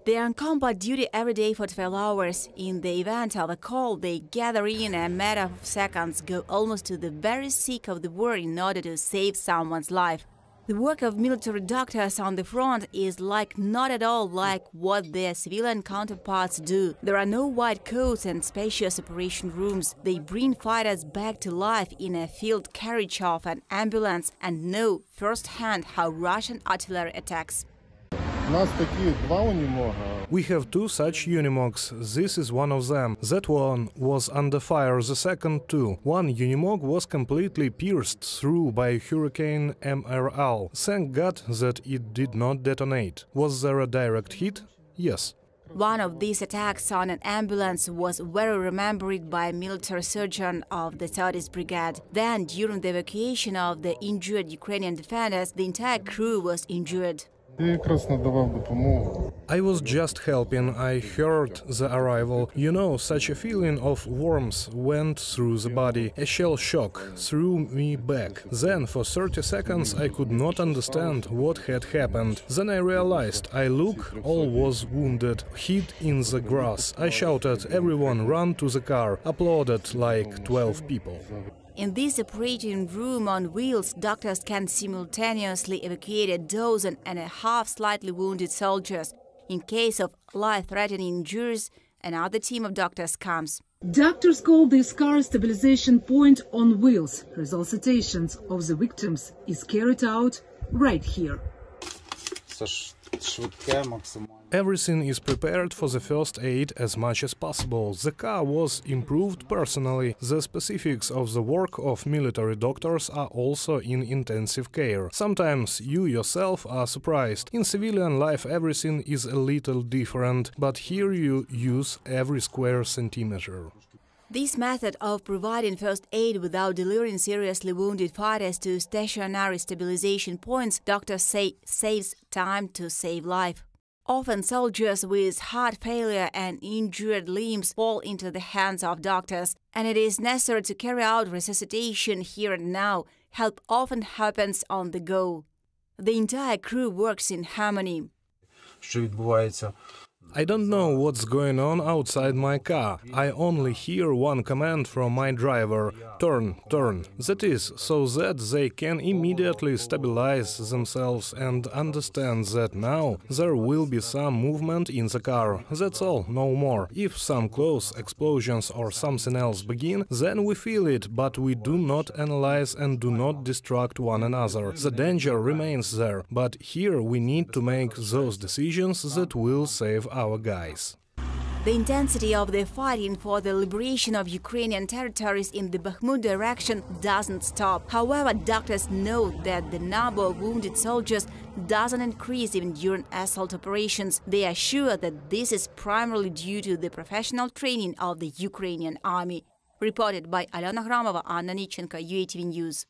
They are on combat duty every day for 12 hours. In the event of a call, they gather in a matter of seconds, go almost to the very seat of the war in order to save someone's life. The work of military doctors on the front is not at all like what their civilian counterparts do. There are no white coats and spacious operation rooms. They bring fighters back to life in a field carriage of an ambulance and know firsthand how Russian artillery attacks. We have two such Unimogs. This is one of them. That one was under fire, the second too. One Unimog was completely pierced through by Hurricane MRL. Thank God that it did not detonate. Was there a direct hit? Yes. One of these attacks on an ambulance was very remembered by a military surgeon of the 30th Brigade. Then, during the evacuation of the injured Ukrainian defenders, the entire crew was injured. I was just helping. I heard the arrival. You know, such a feeling of warmth went through the body. A shell shock threw me back. Then, for 30 seconds, I could not understand what had happened. Then I realized. I look, all was wounded, hid in the grass. I shouted, everyone run to the car, applauded like 12 people. In this operating room on wheels, doctors can simultaneously evacuate a dozen and a half slightly wounded soldiers. In case of life-threatening injuries, another team of doctors comes. Doctors call this car a stabilization point on wheels. Resuscitations of the victims is carried out right here. Everything is prepared for the first aid as much as possible. The car was improved personally. The specifics of the work of military doctors are also in intensive care. Sometimes you yourself are surprised. In civilian life everything is a little different, but here you use every square centimeter. This method of providing first aid without delivering seriously wounded fighters to stationary stabilization points, doctors say, saves time to save life. Often soldiers with heart failure and injured limbs fall into the hands of doctors, and it is necessary to carry out resuscitation here and now. Help often happens on the go. The entire crew works in harmony. I don't know what's going on outside my car. I only hear one command from my driver: turn, turn. That is, so that they can immediately stabilize themselves and understand that now there will be some movement in the car. That's all, no more. If some close explosions or something else begin, then we feel it, but we do not analyze and do not distract one another. The danger remains there, but here we need to make those decisions that will save our guys. The intensity of the fighting for the liberation of Ukrainian territories in the Bakhmut direction doesn't stop. However, doctors know that the number of wounded soldiers doesn't increase even during assault operations. They are sure that this is primarily due to the professional training of the Ukrainian army. Reported by Alena Gramova, Anna Nichenko, UATV News.